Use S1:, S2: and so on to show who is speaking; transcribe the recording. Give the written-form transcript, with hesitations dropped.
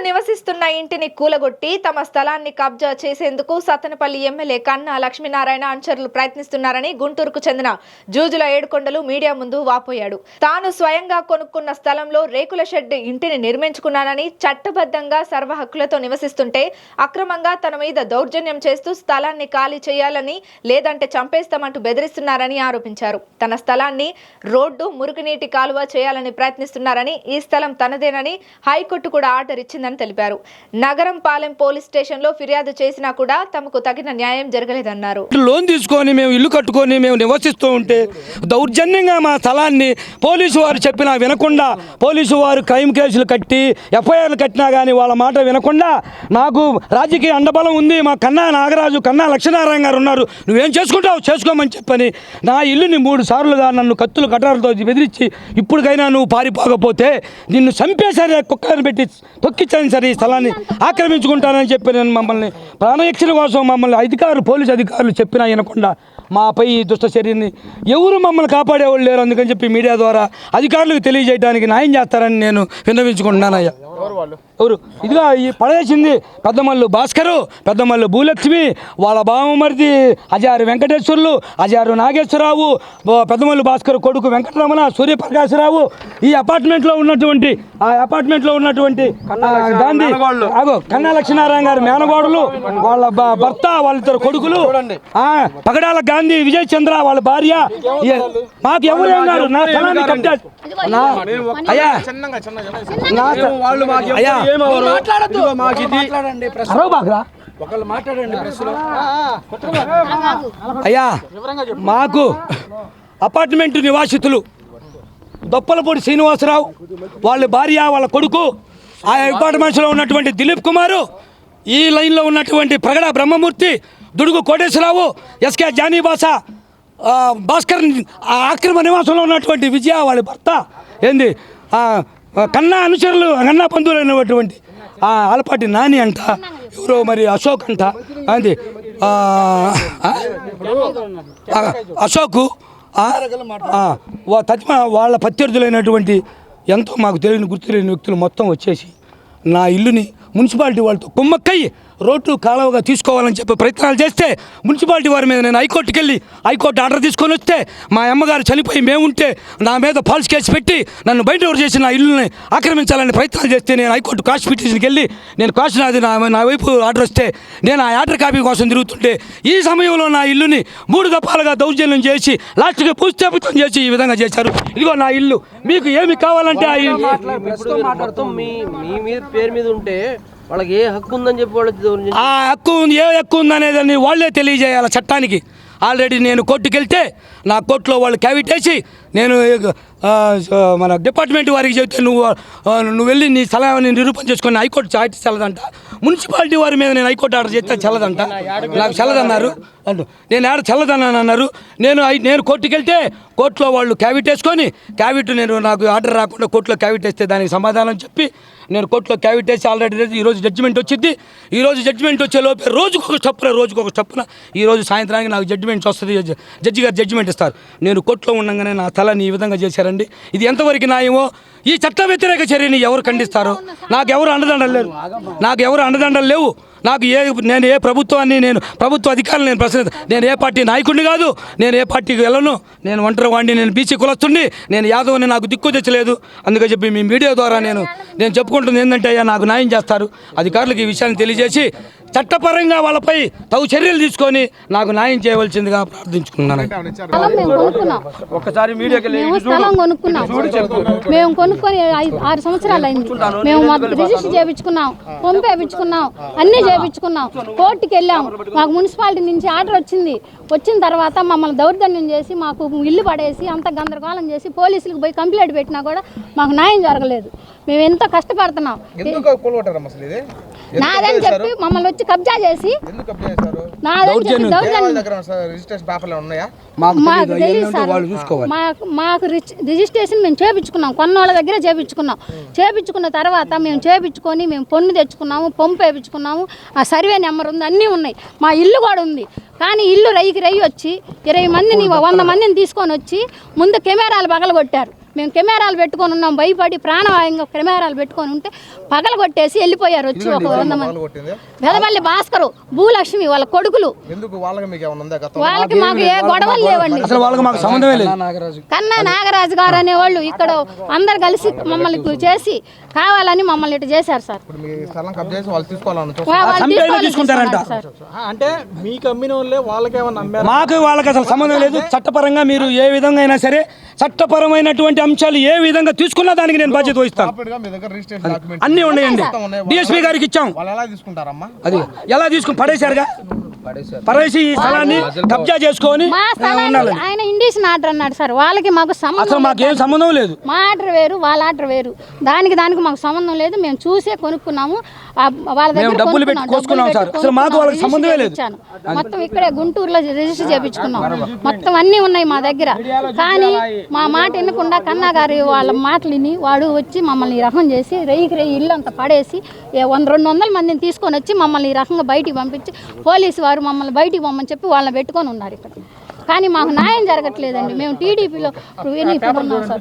S1: నివసిస్తున్న ఇంటిని కూలగొట్టి తమ స్థలాన్ని కబ్జా చేసేందుకు సత్తెనపల్లి ఎమ్మెల్యే కన్నా లక్ష్మీనారాయణ అనుచరులు ప్రయత్నిస్తున్నారని గుంటూరుకు చెందిన జూజుల ఏడుకొండలు మీడియా ముందు వాపోయాడు. తాను స్వయంగా కొనుక్కున్న స్థలంలో రేకుల షెడ్ ఇంటిని నిర్మించుకున్నానని, చట్టబద్ధంగా సర్వ హక్కులతో నివసిస్తుంటే అక్రమంగా తన మీద దౌర్జన్యం చేస్తూ స్థలాన్ని ఖాళీ చేయాలని లేదంటే చంపేస్తామంటూ బెదిరిస్తున్నారని ఆరోపించారు. తన స్థలాన్ని రోడ్డు, మురుగునీటి కాలువ చేయాలని ప్రయత్నిస్తున్నారని, ఈ స్థలం తనదేనని హైకోర్టు కూడా ఆర్డర్ ఇచ్చిందని తెలిపారు. నగరం పాలెం పోలీస్ స్టేషన్ లో ఫిర్యాదు చేసినా కూడా తమకు తగిన న్యాయం జరగలేదన్నారు.
S2: లోన్ తీసుకొని మేము ఇల్లు కట్టుకొని మేము నివసిస్తూ ఉంటే దౌర్జన్యంగా మా స్థలాన్ని పోలీసు వారు చెప్పినా వినకుండా, పోలీసు వారు క్రైమ్ కేసులు కట్టి ఎఫ్ఐఆర్లు కట్టినా కానీ వాళ్ళ మాట వినకుండా, నాకు రాజకీయ అండబలం ఉంది, మా కన్నా నాగరాజు, కన్నా లక్ష్మీనారాయణ గారు ఉన్నారు, నువ్వేం చేసుకుంటావు చేసుకోమని చెప్పని నా ఇల్లుని 3 సార్లుగా నన్ను కత్తులు కటారుతో బెదిరించి ఇప్పటికైనా నువ్వు పారిపోకపోతే నిన్ను చంపేసరి కుక్కలను పెట్టి తొక్కించాను సరే ఈ స్థలాన్ని ఆక్రమించుకుంటానని చెప్పి నేను మమ్మల్ని ప్రాణరక్షణ కోసం మమ్మల్ని పోలీసు అధికారులు చెప్పినా వినకుండా మాపై ఈ దుష్ట చర్యని ఎవరు మమ్మల్ని కాపాడేవాళ్ళు లేరు. అందుకని చెప్పి మీడియా ద్వారా అధికారులకు తెలియజేయడానికి న్యాయం చేస్తారని నేను విన్నవించుకుంటున్నానయ్యా. ఎవరు ఇదిగా ఈ పడేసింది పెద్దమల్లు భాస్కరు, పెద్దమల్లు భూలక్ష్మి, వాళ్ళ బావమరిది అజారు వెంకటేశ్వర్లు, అజారు నాగేశ్వరరావు, పెద్దమల్లు భాస్కర్ కొడుకు వెంకటరమణ, సూర్యప్రకాశరావు, ఈ అపార్ట్మెంట్లో ఉన్నటువంటి గాంధీ కన్నా లక్ష్మీనారాయణ గారి మేనగోడలు, వాళ్ళ భర్త, వాళ్ళిద్దరు కొడుకులు, పగడాల గాంధీ విజయ్ చంద్ర వాళ్ళ భార్య, మాకు ఎవరు అన్నారు నా స్థలాన్ని కబ్జా అయ్యా అయ్యా మాకు అపార్ట్మెంట్ నివాసితులు దొప్పలపూడి శ్రీనివాసరావు, వాళ్ళ భార్య, వాళ్ళ కొడుకు, ఆ అపార్ట్మెంట్స్లో ఉన్నటువంటి దిలీప్ కుమారు, ఈ లైన్లో ఉన్నటువంటి ప్రగడ బ్రహ్మమూర్తి, దుడుగు కోటేశ్వరరావు, ఎస్కే జానీబాసా, భాస్కర్, ఆక్రమ నివాసంలో ఉన్నటువంటి విజయ వాళ్ళ భర్త, ఏంది కన్నా అనుచరులు, కన్నా బంధువులు అయినటువంటి ఆలపాటి నాని అంట, ఎవరో మరి అశోక్ అంట, అది అశోకు, వాళ్ళ ప్రత్యర్థులైనటువంటి ఎంతో మాకు తెలియని గుర్తులేని వ్యక్తులు మొత్తం వచ్చేసి నా ఇల్లుని మున్సిపాలిటీ వాళ్ళతో కుమ్మక్కయ్యి రోడ్డు కాలువగా తీసుకోవాలని చెప్పి ప్రయత్నాలు చేస్తే మున్సిపాలిటీ వారి మీద నేను హైకోర్టు ఆర్డర్ తీసుకొని వస్తే మా అమ్మగారు చనిపోయి మేముంటే నా మీద ఫాల్స్ కేసు పెట్టి నన్ను బయట ఎవరు చేసి నా ఇల్లుని ఆక్రమించాలని ప్రయత్నాలు చేస్తే నేను హైకోర్టు కాస్ట్ పిటిషన్కి వెళ్ళి నేను కాస్ట్ నా వైపు ఆర్డర్ వస్తే నేను ఆ ఆర్డర్ కాపీ కోసం తిరుగుతుంటే ఈ సమయంలో నా ఇల్లుని 3 దఫాలుగా దౌర్జన్యం చేసి లాస్ట్కి పూర్తిస్థాపితం చేసి ఈ విధంగా చేశారు. ఇదిగో నా ఇల్లు, మీకు ఏమి కావాలంటే ఆ
S3: పేరు మీద ఉంటే వాళ్ళకి ఏ హక్కు ఉందని చెప్పి వాళ్ళు
S2: ఆ హక్కు ఉంది, ఏ హక్కు ఉందనేదాన్ని వాళ్ళే తెలియజేయాలి చట్టానికి. ఆల్రెడీ నేను కోర్టుకు వెళ్తే నా కోర్టులో వాళ్ళు క్యావిటేసి నేను మన డిపార్ట్మెంట్ వారికి చెబితే నువ్వు వెళ్ళి నీ స్థలాన్ని నిరూపణ చేసుకొని హైకోర్టు చాటి చల్లదంట, మున్సిపాలిటీ వారి మీద నేను హైకోర్టు ఆర్డర్ చేస్తే చల్లదంట, నాకు చల్లదన్నారు అంటూ నేను ఆడ చల్లదన్నాను అన్నారు. నేను కోర్టుకు వెళ్తే కోర్టులో వాళ్ళు క్యావిటేసుకొని నాకు ఆర్డర్ రాకుండా కోర్టులో క్యావిటేస్తే దానికి సమాధానం చెప్పి నేను కోర్టులో క్యావిటేసి ఆల్రెడీ ఈరోజు జడ్జిమెంట్ వచ్చింది. ఈరోజు జడ్జిమెంట్ వచ్చే లోపే రోజుకొక స్టెప్పున ఈరోజు సాయంత్రానికి నాకు జడ్జిమెంట్ వస్తుంది, జడ్జి గారు జడ్జిమెంట్ ఇస్తారు. నేను కోర్టులో ఉండగానే నా తలని ఈ విధంగా చేశారండి. ఇది ఎంతవరకు న్యాయమో? ఈ చట్ట వ్యతిరేక చర్యని ఎవరు ఖండిస్తారో? నాకు ఎవరు అండదండలు లేవు. నేను ఏ ప్రభుత్వాన్ని, నేను ప్రభుత్వ అధికారులు నేను ఏ పార్టీ నాయకుడిని కాదు, నేను ఏ పార్టీకి వెళ్ళను, నేను ఒంటరి వాడిని, నేను బీసీ కులస్తుడిని, నేను యాదవ్ని, నాకు దిక్కు తెచ్చలేదు. అందుకని చెప్పి మీ మీడియా ద్వారా నేను చెప్పుకుంటుంది ఏంటంటే అయ్యా నాకు న్యాయం చేస్తారు, అధికారులకు ఈ విషయాన్ని తెలియజేసి చట్టపరంగా వాళ్ళపై తగు చర్యలు తీసుకొని నాకు న్యాయం చేయవలసిందిగా ప్రార్థించుకున్నాను.
S4: ఒకసారి మేము కొనుక్కొని 6 సంవత్సరాలు అయింది. మేము రిజిస్టర్ చేయించుకున్నాం, పంపు వేయించుకున్నాం, అన్నీ చేయించుకున్నాం, కోర్టుకి వెళ్ళాం. మాకు మున్సిపాలిటీ నుంచి ఆర్డర్ వచ్చిన తర్వాత మమ్మల్ని దౌర్జన్యం చేసి మాకు ఇల్లు పడేసి అంత గందరగోళం చేసి పోలీసులకు పోయి కంప్లైంట్ పెట్టినా కూడా మాకు న్యాయం జరగలేదు. మేము ఎంతో కష్టపడుతున్నాం. నాదని చెప్పి మమ్మల్ని వచ్చి కబ్జా చేసి మాకు రిజిస్ట్రేషన్ మేము చేయించుకున్నాం, కొన్నోళ్ళ దగ్గర చేయించుకున్న తర్వాత మేము పన్ను తెచ్చుకున్నాము, పంపు వేయించుకున్నాము, ఆ సర్వే నెంబర్ ఉంది, అన్నీ ఉన్నాయి, మా ఇల్లు కూడా ఉంది. కానీ ఇల్లు రయ్యి వచ్చి 20 మందిని 100 మందిని తీసుకొని వచ్చి ముందు కెమెరాలు పగలగొట్టారు. మేము కెమెరాలు పెట్టుకొని ఉన్నాం, భయపడి ప్రాణవాయంగా కెమెరాలు పెట్టుకొని ఉంటే పగలగొట్టేసి వెళ్ళిపోయారు వచ్చి ఒక 100 మంది. వెదమల్లి భాస్కరు, భూలక్ష్మి వాళ్ళ కొడుకులు. వాళ్ళకి మాకు ఏ గొడవలు లేవండి.
S2: అసలు వాళ్ళకి మాకు సంబంధమే లేదు.
S4: కన్నా నాగరాజు గారు అనేవాళ్ళు ఇక్కడ అందరు కలిసి మమ్మల్ని చేసి కావాలని మమ్మల్ని ఇటు చేశారు సార్. వాళ్ళు
S2: తీసుకుంటారంట.
S5: అంటే మీకు అమ్మిన వాళ్ళే వాళ్ళకేమన్నా అమ్మారు?
S2: మాకు వాళ్ళకి అసలు సంబంధం లేదు. చట్టపరంగా మీరు ఏ విధంగా అయినా సరే చట్టపరమైనటువంటి అంశాలు ఏ విధంగా తీసుకున్నా దానికి నేను బాధ్యత వహిస్తాను. అన్నీ ఉన్నాయండి. డిఎస్పీ గారికి ఇచ్చాం. అది ఎలా తీసుకుని పడేశారుగా, పడేసి ఈ స్థలాన్ని కబ్జా చేసుకొని
S4: మా స్థలాన్ని ఆయన ఇండిషన్ ఆర్డర్ అన్నాడు సార్. వాళ్ళకి మాకు
S2: అసలు
S4: సంబంధం
S2: మాకేం సంబంధం లేదు.
S4: మా ఆర్డర్ వేరు, వాళ్ళ ఆర్డర్ వేరు. దానికి మాకు సంబంధం లేదు. మేము చూసే కొనుక్కున్నాము. వాళ్ళ దగ్గర
S2: డబ్బులు పెట్టి కోసుకున్నాం సార్. అసలు మాకు వాళ్ళకి సంబంధమే లేదు.
S4: మొత్తం ఇక్కడే గుంటూరులో రిజిస్టర్ చేయించుకున్నాం. మొత్తం అన్నీ ఉన్నాయి మా దగ్గర. కానీ మా మాట వినకుండా కన్నా గారు వాళ్ళ మాటలు విని వాడు వచ్చి మమ్మల్ని ఈ రకం చేసి రెయ్యికి ఇల్లు అంతా పడేసి 100-200 మందిని తీసుకొని వచ్చి మమ్మల్ని ఈ రకంగా బయటికి పంపించి పోలీసు వారు మమ్మల్ని బయటికి పంపమని చెప్పి వాళ్ళని పెట్టుకొని ఉన్నారు ఇక్కడ. కానీ మాకు న్యాయం జరగట్లేదండి. మేము టీడీపీలో ఉన్నాం సార్.